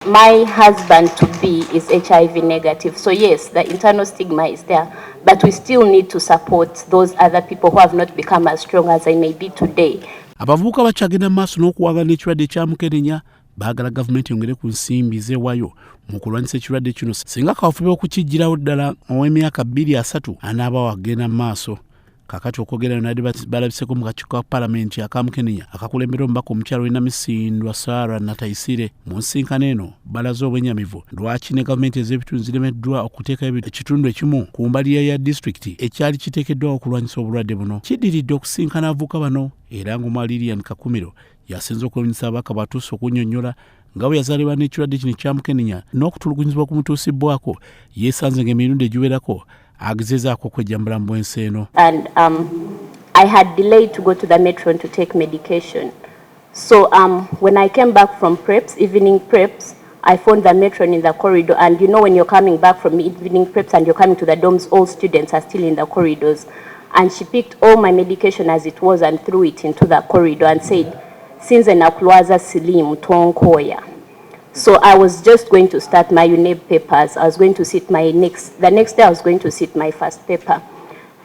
My husband-to-be is HIV negative. So yes, the internal stigma is there, but we still need to support those other people who have not become as strong as I may be today. Abavubuka bakyagenda maaso n'okuwagana ekirwadde kya mukenenya baagala gavumenti yongere ku nsimbi zeewaayo mu kulwanyisa ekirwadde kino singa kafuba okukijjirawo ddala ow'emyaka 2-3 anaaba wagenda maaso. Kakati okwogera nadi balabiseko mu kakiiko ka Paalamenti aka Mukenenya akakulembera omubaka omukyala w'Enamisindwa Sarah Natayisire mu nsinkano eno balaze obwennyamivu lwaki ne gavumenti ez'ebitundu ziremeddwa okuteekayo ekitundu ekimu ku mbaliya ya disitulikiti ekyali kiteekeddwawo okulwanyisa obulwadde buno. Kiddiridde okusinkana abavubuka bano era ng'omwami Lilian Kihumuro yasinze okwewuunyisa ababaka batuuse okunnyonnyola nga bwe yazaalibwa n'ekirwadde kino kya mukenenya n'okutulugunyizibwa okumutuusibwako yeesanze ng'emirundi egiwerako agezezaako kwejjambula mu bwensi eno. And I had delayed to go to the metron to take medication. So when I came back from preps, evening preps, I found the metron in the corridor. And you know when you're coming back from evening preps and you're coming to the dorms, all students are still in the corridors. And she picked all my medication as it was and threw it into the corridor and said, "Since enakulwaza siriimu tonkoya." So I was just going to start my UNEB papers. I was going to sit the next day I was going to sit my first paper.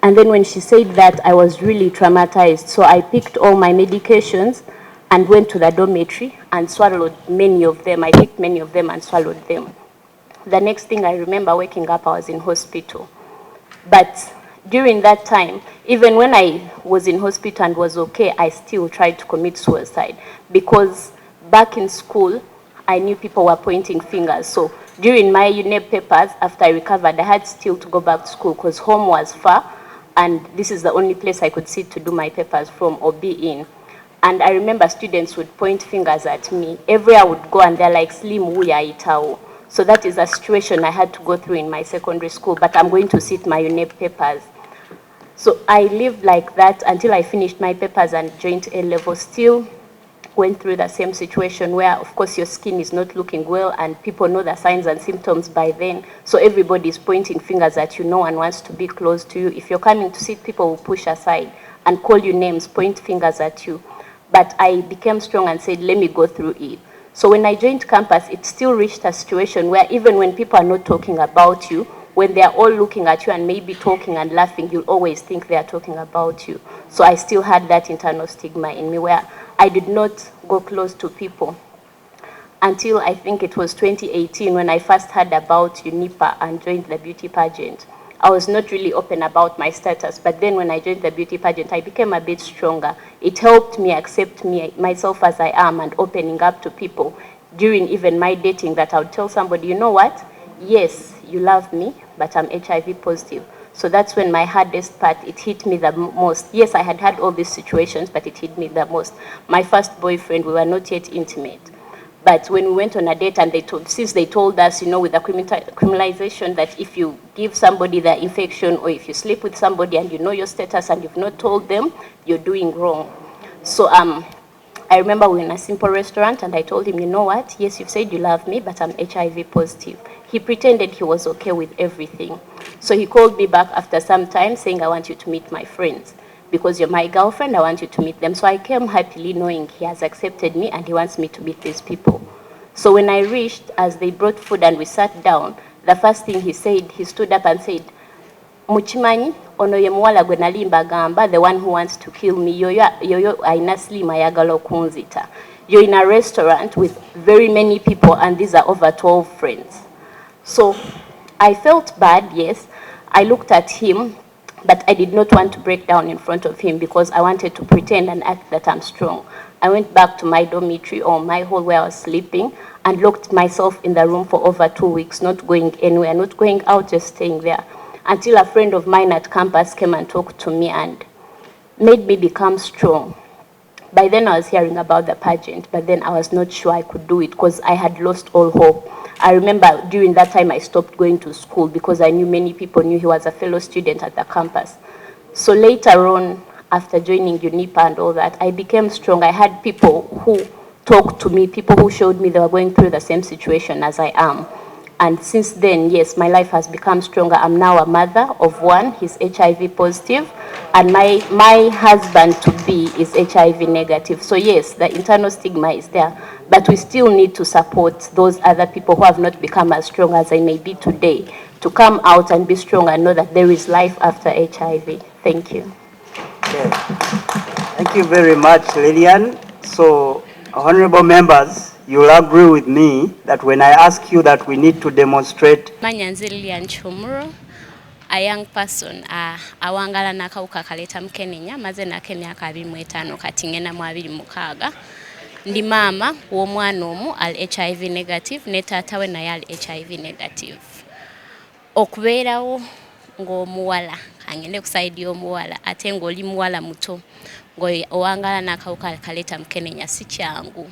And then when she said that, I was really traumatized. So I picked all my medications and went to the dormitory and swallowed many of them. I picked many of them and swallowed them. The next thing I remember waking up, I was in hospital. But during that time, even when I was in hospital and was okay, I still tried to commit suicide because back in school, I knew people were pointing fingers. So during my UNEB papers, after I recovered, I had still to go back to school because home was far, and this is the only place I could sit to do my papers from or be in. And I remember students would point fingers at me. Everywhere I would go, and they're like, "Slim wuya itao." So that is a situation I had to go through in my secondary school, but I'm going to sit my UNEB papers. So I lived like that until I finished my papers and joined A-level. Still went through the same situation where, of course, your skin is not looking well and people know the signs and symptoms by then. So everybody is pointing fingers at you. No one wants to be close to you. If you're coming to sit, people will push aside and call you names, point fingers at you. But I became strong and said, let me go through it. So when I joined campus, it still reached a situation where even when people are not talking about you, when they are all looking at you and maybe talking and laughing, you'll always think they are talking about you. So I still had that internal stigma in me where I did not go close to people until I think it was 2018 when I first heard about UNIPA and joined the beauty pageant. I was not really open about my status, but then when I joined the beauty pageant, I became a bit stronger. It helped me accept myself as I am and opening up to people during even my dating, that I would tell somebody, you know what? Yes, you love me, but I'm HIV positive. So that's when my hardest part, it hit me the most. Yes, I had had all these situations, but it hit me the most. My first boyfriend, we were not yet intimate. But when we went on a date and since they told us, you know, with the criminalization that if you give somebody the infection or if you sleep with somebody and you know your status and you've not told them, you're doing wrong. So I remember we were in a simple restaurant and I told him, you know what? Yes, you've said you love me, but I'm HIV positive. He pretended he was okay with everything. So he called me back after some time saying, I want you to meet my friends. Because you're my girlfriend, I want you to meet them. So I came happily knowing he has accepted me and he wants me to meet these people. So when I reached, as they brought food and we sat down, the first thing he said, he stood up and said, "Muchimanyi, ono ye muwala gwe nali mbagamba, the one who wants to kill me, yoyo aina slim ayagala okunzita. You're in a restaurant with very many people and these are over 12 friends." So I felt bad, yes. I looked at him, but I did not want to break down in front of him because I wanted to pretend and act that I'm strong. I went back to my dormitory or my hall where I was sleeping and locked myself in the room for over 2 weeks, not going anywhere, not going out, just staying there. Until a friend of mine at campus came and talked to me and made me become strong. By then I was hearing about the pageant, but then I was not sure I could do it because I had lost all hope. I remember during that time I stopped going to school because I knew many people knew he was a fellow student at the campus. So later on, after joining UNIPA and all that, I became strong. I had people who talked to me, people who showed me they were going through the same situation as I am. And since then, yes, my life has become stronger. I'm now a mother of one. He's HIV positive, and my husband-to-be is HIV negative. So yes, the internal stigma is there, but we still need to support those other people who have not become as strong as I may be today to come out and be strong and know that there is life after HIV. Thank you. Okay. Thank you very much, Lilian. So, honorable members, you'll agree with me that when I ask you that we need to demonstrate. My name is Lilian Kihumuro, a young person, awangaala nakawuka kaleta mukenenya, maze nako emyaka 25 kati ngenda mu 26. Ndi maama w'omwana omu ali HIV negative ne taata we naye ali HIV negative. Okubeerawo ng'omuwala, angende ku side y'omuwala ate ng'oli muwala muto ng'owangaala nakawuka kaleta mukenenya si kyangu.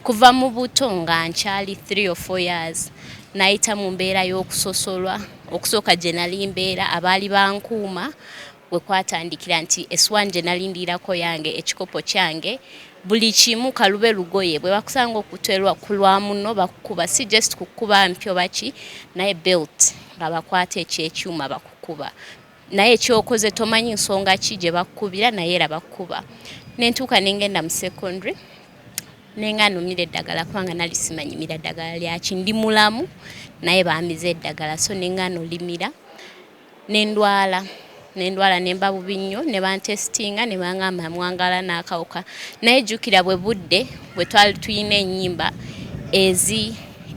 Kuva mu buto nga nkyali 3 or 4 years nayita mu mbeera y'okusosolwa okusooka gye nali mbeera abaali bankuuma bwe kwatandikira nti eswani gye nali ndiirako yange ekikopo kyange buli kimu kalube lugoye bwe bakusanga okutwerwa ku lwa muno bakukuba si just kukuba mpyo baki naye belt nga bakwata ekyekyuma bakukuba naye ekyokoze tomanyi nsonga ki gye bakukubira naye era bakukuba nentuuka nengenda mu secondary nenga numira eddagala kubanga nali simanyimira eddagala lyaki ndi mulamu naye baamiza eddagala so nenga nolimira nendwala nemba bubi nnyo ne bantestinga ne bangamba mwangaala nakawuka naye jjukira bwe budde bwe twali tuyina ennyimba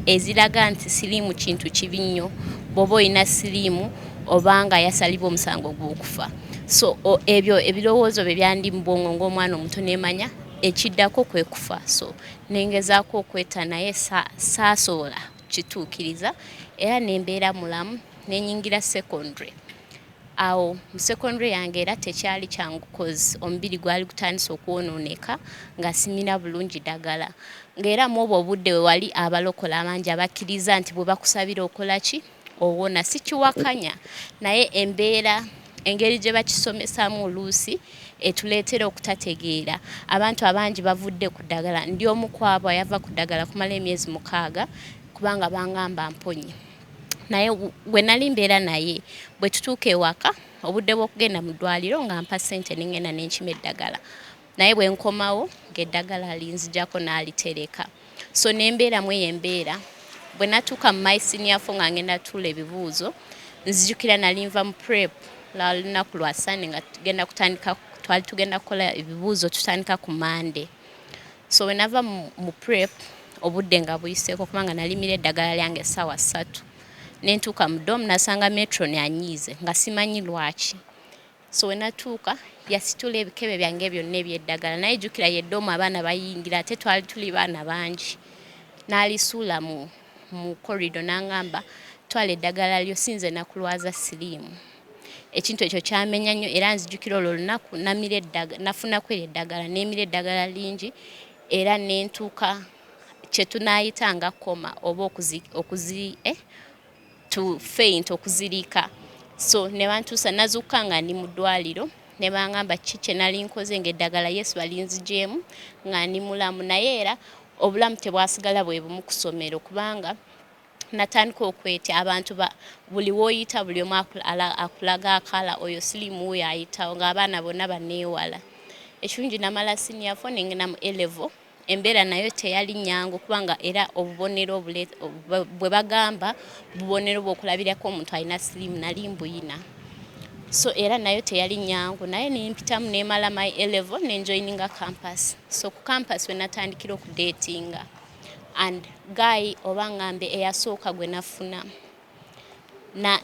eziraga nti siriimu kintu kibi nnyo bw'oba olina siriimu obanga yasalibwa omusango gw'okufa so ebyo ebirowoozo bye byandi mu bwongo ng'omwana omuto nemanya ekiddako kwe kufa so nengezaako okwetta naye saasobola kituukiriza era nembeera mulamu nenyingira secondary awo mu secondary yange era tekyali kyangu cause omubiri gwali gutandise okwonooneka nga simira bulungi ddagala ng'era mu obwo obudde we wali abalokola abangi abakkiriza nti bwe bakusabira okola ki owona sikiwakanya naye embeera engeri gye bakisomesaamu oluusi etuleetera okutategeera abantu abangi bavudde ku ddagala ndi omu kwabo yava ku ddagala kumala emyezi 6 kubanga bangamba mponye naye gwe nali mbeera naye bwe tutuuka ewaka obudde bw'okugenda mu ddwaliro nga mpa ssente nengenda nenkima eddagala naye bwe nkomawo ng'eddagala linzijako n'alitereka so nembeeramu eyo embeera bwe natuuka mu maisiniafo nga ngenda tuula ebibuuzo nzijukira nali nva mu prep la lunaku lwa Sunday nga tugenda kutandika twali tugenda kukola ebibuuzo tutandika ku Monday so we nava mu prep obudde nga buyiseeko kubanga nalimira eddagala lyange essaawa 3 nentuuka mu dom nasanga metron anyiize nga simanyi lwaki so we natuuka yasitula ebikebe byange byonna ebyeddagala naye jjukira yeddomu abaana bayingira ate twali tuli baana bangi n'alisuula mu corridor n'angamba twala eddagala lyo sinze nakulwaza siriimu ekintu ekyo kyamenya nnyo era nzijukira olwo lunaku nafunaku eddagala nemira eddagala lingi era nentuuka kye tunaayita nga koma oba to faint okuzirika so ne bantuusa nazuuka nga ndi mu ddwaliro ne bangamba ki kye nali nkoze ng'eddagala Yesu balinzigyemu nga ndi mulamu naye era obulamu tebwasigala bwe bumu ku ssomero kubanga natandika okwetya abantu buli woyita buli omu akulaga akala oyo siriimu oyo ayitawo ng'abaana bonna baneewala ekirungi namala senior 4 nengenda mu A-level embeera nayo teyali nyangu kubanga era obubonero bwe bagamba bubonero bw'okulabirako omuntu alina siriimu nali mbuyina so era nayo teyali nyangu naye nempitamu nemala my A-level nenjoininga campus so ku campus we natandikira okudatinga and guy oba ngambe eyasooka gwe nafuna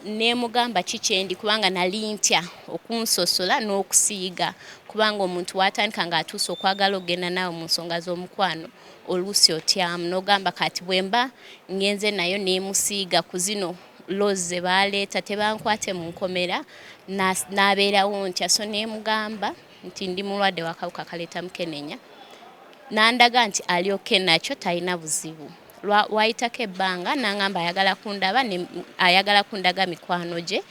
nemugamba kikyendi kubanga nali ntya okunsosola n'okusiiga kubanga omuntu watandika nga atuuse okwagala okgenda naawe mu nsonga z'omukwano oluusi otyamu n'ogamba kati bwemba ngenze nayo nemusiiga ku zino laws ze baaleeta tebankwate mu nkomera n'abeerawo ntya so nemugamba nti ndi mulwadde w'akawuka kaleeta mukenenya nandaga nti alyoke nakyo talina buzibu wayitako ebbanga nangamba ayagala kundaga mikwano gye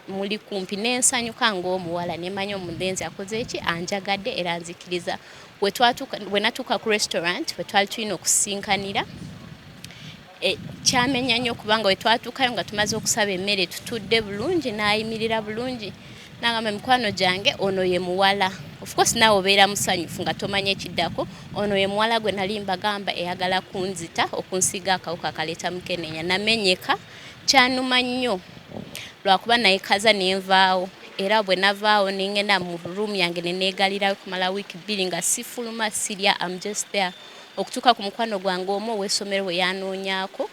muli kumpi nensanyuka ng'omuwala nemanya omulenzi akoze eki anjagadde era nzikiriza bwe natuuka ku restaurant bwe twali tulina okusinkanira kyamenya nnyo kubanga we twatuukayo nga tumaze okusaba emmere tutudde bulungi n'ayimirira bulungi n'agamba mikwano gyange ono ye muwala. Of course naawe obeera musanyufu nga tomanya ekiddako. Ono ye muwala gwe nali mbagamba eyagala kunzita okunsiiga akawuka akaleeta mukenenya. Namenyeka kyanuma nnyo lwakuba naye kaza nenvaawo era bwe navaawo nengenda mu room yange neneegalirayo kumala wiiki 2 nga sifuluma sirya, I'm just there. Okutuuka ku mukwano gwange omu ow'essomero we yanoonyaako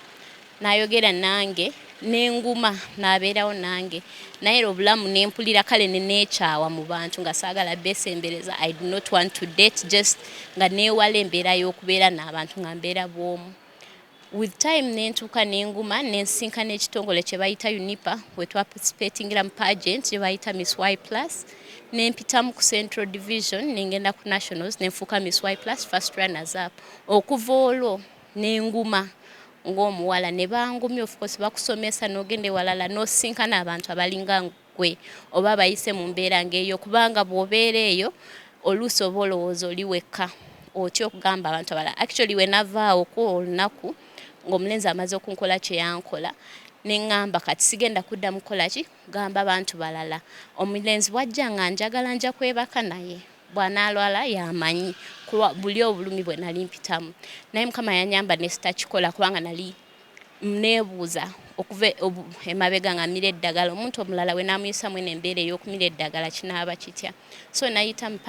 n'ayogera nange n'enguma n'abeerawo nange naye obulamu nempulira kale neneekyawa mu bantu nga saagala beesembereza. I do not want to date, just nga neewala embeera y'okubeera n'abantu nga mbeera bw'omu. With time nentuuka n'enguma nensinkana ekitongole kye bayita UNIPA we twaparticipatingira mu pageant gye bayita Miss Y Plus. Nempitamu ku Central Division nengenda ku Nationals nenfuuka Miss Y Plus first runners up. Okuva olwo n'enguma ng'omuwala ne bangumya. Of course bakusomesa n'ogenda ewalala n'osinkana abantu abalinga gwe oba bayise mu mbeera ng'eyo kubanga bw'obeera eyo oluusi oba olowooza oli wekka otya okugamba abantu abalala. Actually we navaawo ku olunaku ng'omulenzi amaze okunkola kye yankola neŋŋamba kati sigenda kuddamu kukola ki gamba abantu balala. Omulenzi bw'ajja nga njagala nja kwebaka naye bw'anaalwala yamanyi buli obulumi bwe nali mpitamu naye Mukama yanyamba ne sitakikola kubanga nali neebuuza okuva emabega nga mmira eddagala. Omuntu omulala we naamuyisamu eno embeera ey'okumira eddagala kinaaba kitya. So nayita